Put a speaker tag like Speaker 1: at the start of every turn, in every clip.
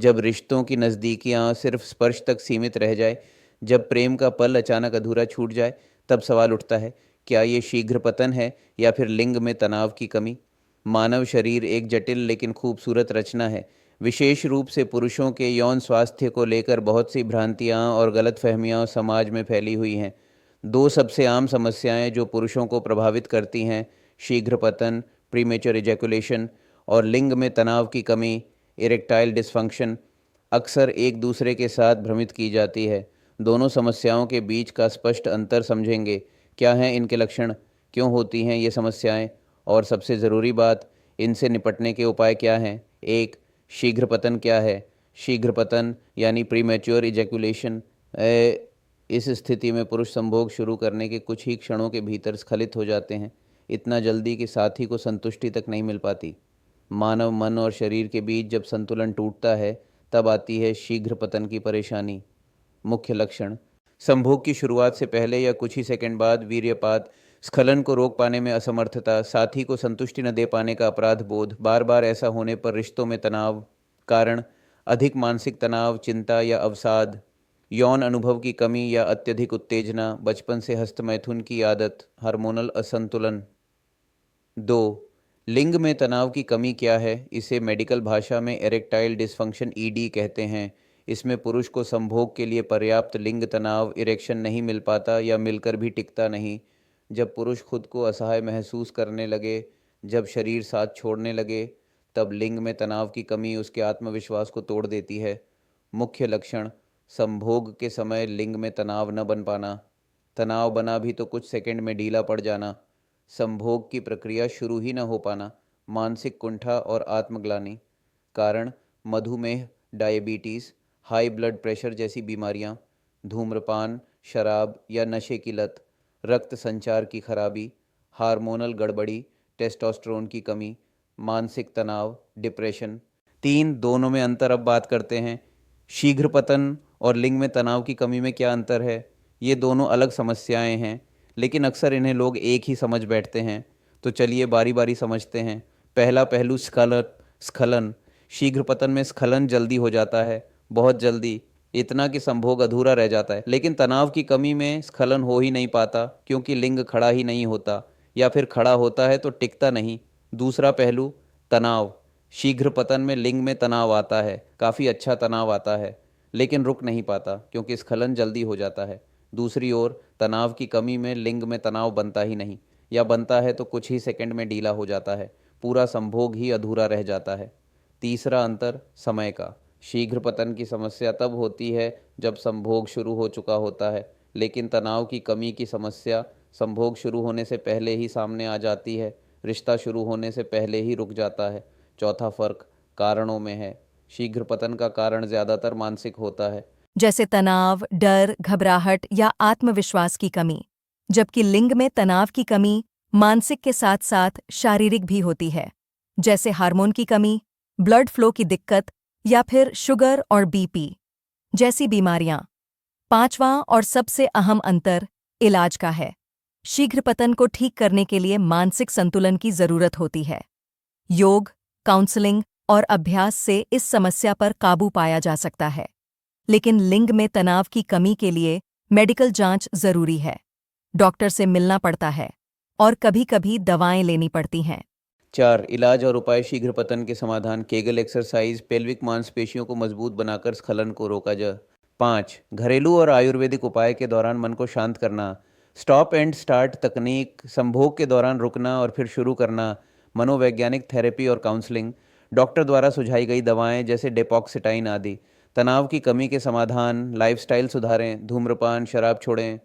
Speaker 1: जब रिश्तों की नज़दीकियाँ सिर्फ स्पर्श तक सीमित रह जाए, जब प्रेम का पल अचानक अधूरा छूट जाए, तब सवाल उठता है, क्या ये शीघ्र पतन है या फिर लिंग में तनाव की कमी? मानव शरीर एक जटिल लेकिन खूबसूरत रचना है। विशेष रूप से पुरुषों के यौन स्वास्थ्य को लेकर बहुत सी भ्रांतियाँ और गलतफहमियाँ समाज में फैली हुई हैं। दो सबसे आम समस्याएं जो पुरुषों को प्रभावित करती हैं, शीघ्र पतन, प्रीमेच्योर इजैकुलेशन, और लिंग में तनाव की कमी, इरेक्टाइल डिसफंक्शन, अक्सर एक दूसरे के साथ भ्रमित की जाती है। दोनों समस्याओं के बीच का स्पष्ट अंतर समझेंगे। क्या हैं इनके लक्षण, क्यों होती हैं ये समस्याएं, और सबसे ज़रूरी बात, इनसे निपटने के उपाय क्या हैं। एक, शीघ्र पतन क्या है? शीघ्र पतन यानी प्रीमेच्योर इजैकुलेशन, इस स्थिति में पुरुष संभोग शुरू करने के कुछ ही क्षणों के भीतर स्खलित हो जाते हैं, इतना जल्दी कि साथी को संतुष्टि तक नहीं मिल पाती। मानव मन और शरीर के बीच जब संतुलन टूटता है, तब आती है शीघ्र पतन की परेशानी। मुख्य लक्षण, संभोग की शुरुआत से पहले या कुछ ही सेकंड बाद वीर्यपात, स्खलन को रोक पाने में असमर्थता, साथी को संतुष्टि न दे पाने का अपराध बोध, बार बार ऐसा होने पर रिश्तों में तनाव। कारण, अधिक मानसिक तनाव, चिंता या अवसाद, यौन अनुभव की कमी या अत्यधिक उत्तेजना, बचपन से हस्तमैथुन की आदत, हार्मोनल असंतुलन। दो, लिंग में तनाव की कमी क्या है? इसे मेडिकल भाषा में एरेक्टाइल डिसफंक्शन ईडी कहते हैं। इसमें पुरुष को संभोग के लिए पर्याप्त लिंग तनाव इरेक्शन नहीं मिल पाता या मिलकर भी टिकता नहीं। जब पुरुष खुद को असहाय महसूस करने लगे, जब शरीर साथ छोड़ने लगे, तब लिंग में तनाव की कमी उसके आत्मविश्वास को तोड़ देती है। मुख्य लक्षण, संभोग के समय लिंग में तनाव न बन पाना, तनाव बना भी तो कुछ सेकंड में ढीला पड़ जाना, संभोग की प्रक्रिया शुरू ही न हो पाना, मानसिक कुंठा और आत्मग्लानि। कारण, मधुमेह, डायबिटीज़, हाई ब्लड प्रेशर जैसी बीमारियां, धूम्रपान, शराब या नशे की लत, रक्त संचार की खराबी, हार्मोनल गड़बड़ी, टेस्टोस्टेरोन की कमी, मानसिक तनाव, डिप्रेशन। तीन, दोनों में अंतर अब बात करते हैं। शीघ्र पतन और लिंग में तनाव की कमी में क्या अंतर है? ये दोनों अलग समस्याएं हैं, लेकिन अक्सर इन्हें लोग एक ही समझ बैठते हैं। तो चलिए बारी बारी समझते हैं। पहला पहलू, स्खलन। स्खलन, शीघ्र पतन में स्खलन जल्दी हो जाता है, बहुत जल्दी, इतना कि संभोग अधूरा रह जाता है। लेकिन तनाव की कमी में स्खलन हो ही नहीं पाता, क्योंकि लिंग खड़ा ही नहीं होता, या फिर खड़ा होता है तो टिकता नहीं। दूसरा पहलू, तनाव। शीघ्र पतन में लिंग में तनाव आता है, काफ़ी अच्छा तनाव आता है, लेकिन रुक नहीं पाता क्योंकि स्खलन जल्दी हो जाता है। दूसरी ओर, तनाव की कमी में लिंग में तनाव बनता ही नहीं, या बनता है तो कुछ ही सेकंड में ढीला हो जाता है, पूरा संभोग ही अधूरा रह जाता है। तीसरा अंतर, समय का। शीघ्र पतन की समस्या तब होती है जब संभोग शुरू हो चुका होता है, लेकिन तनाव की कमी की समस्या संभोग शुरू होने से पहले ही सामने आ जाती है, रिश्ता शुरू होने से पहले ही रुक जाता है। चौथा फर्क, कारणों में है। शीघ्र पतन का कारण ज़्यादातर मानसिक होता है,
Speaker 2: जैसे तनाव, डर, घबराहट या आत्मविश्वास की कमी, जबकि लिंग में तनाव की कमी मानसिक के साथ साथ शारीरिक भी होती है, जैसे हार्मोन की कमी, ब्लड फ्लो की दिक्कत या फिर शुगर और बीपी जैसी बीमारियां। पांचवां और सबसे अहम अंतर इलाज का है। शीघ्र पतन को ठीक करने के लिए मानसिक संतुलन की जरूरत होती है। योग, काउंसलिंग और अभ्यास से इस समस्या पर काबू पाया जा सकता है। लेकिन लिंग में तनाव की कमी के लिए मेडिकल जांच जरूरी है, डॉक्टर से मिलना पड़ता है और कभी-कभी दवाएं लेनी पड़ती हैं।
Speaker 1: चार, इलाज और उपाय। शीघ्र पतन के समाधान, केगल एक्सरसाइज, पेल्विक मांसपेशियों को मजबूत बनाकर स्खलन को रोका जा। पाँच, घरेलू और आयुर्वेदिक उपाय के दौरान मन को शांत करना, स्टॉप एंड स्टार्ट तकनीक, संभोग के दौरान रुकना और फिर शुरू करना, मनोवैज्ञानिक थेरेपी और काउंसलिंग, डॉक्टर द्वारा सुझाई गई दवाएं जैसे डेपोक्सिटाइन आदि। तनाव की कमी के समाधान, लाइफस्टाइल सुधारें, धूम्रपान, शराब छोड़ें,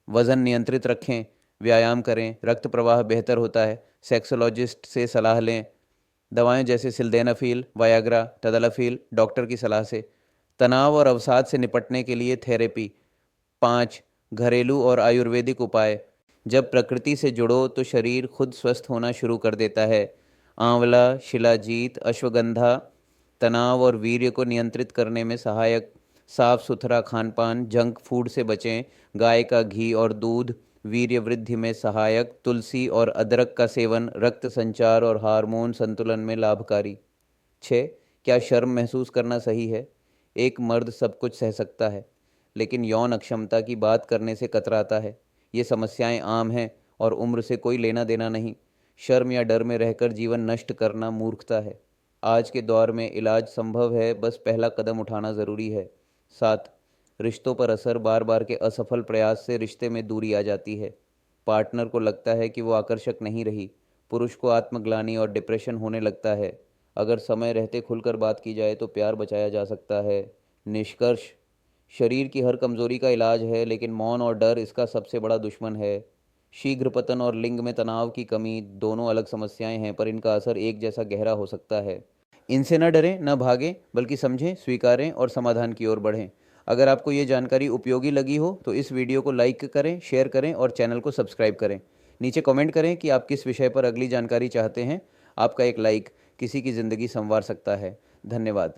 Speaker 1: वज़न नियंत्रित रखें, व्यायाम करें, रक्त प्रवाह बेहतर होता है, सेक्सोलॉजिस्ट से सलाह लें, दवाएं जैसे सिल्डेनाफिल, वायाग्रा, टदलाफिल, डॉक्टर की सलाह से। तनाव और अवसाद से निपटने के लिए थेरेपी। पाँच, घरेलू और आयुर्वेदिक उपाय। जब प्रकृति से जुड़ो तो शरीर खुद स्वस्थ होना शुरू कर देता है। आंवला, शिलाजीत, अश्वगंधा तनाव और वीर्य को नियंत्रित करने में सहायक। साफ सुथरा खान पान, जंक फूड से बचें। गाय का घी और दूध वीर्य वृद्धि में सहायक। तुलसी और अदरक का सेवन रक्त संचार और हार्मोन संतुलन में लाभकारी। 6, क्या शर्म महसूस करना सही है? एक मर्द सब कुछ सह सकता है, लेकिन यौन अक्षमता की बात करने से कतराता है। ये समस्याएं आम हैं और उम्र से कोई लेना देना नहीं। शर्म या डर में रहकर जीवन नष्ट करना मूर्खता है। आज के दौर में इलाज संभव है, बस पहला कदम उठाना ज़रूरी है। 7, रिश्तों पर असर। बार बार के असफल प्रयास से रिश्ते में दूरी आ जाती है। पार्टनर को लगता है कि वो आकर्षक नहीं रही। पुरुष को आत्मग्लानि और डिप्रेशन होने लगता है। अगर समय रहते खुलकर बात की जाए तो प्यार बचाया जा सकता है। निष्कर्ष, शरीर की हर कमजोरी का इलाज है, लेकिन मौन और डर इसका सबसे बड़ा दुश्मन है। शीघ्र पतन और लिंग में तनाव की कमी दोनों अलग समस्याएं हैं, पर इनका असर एक जैसा गहरा हो सकता है। इनसे न डरें, न भागें, बल्कि समझें, स्वीकारें और समाधान की ओर बढ़ें। अगर आपको ये जानकारी उपयोगी लगी हो तो इस वीडियो को लाइक करें, शेयर करें और चैनल को सब्सक्राइब करें। नीचे कमेंट करें कि आप किस विषय पर अगली जानकारी चाहते हैं। आपका एक लाइक किसी की ज़िंदगी संवार सकता है। धन्यवाद।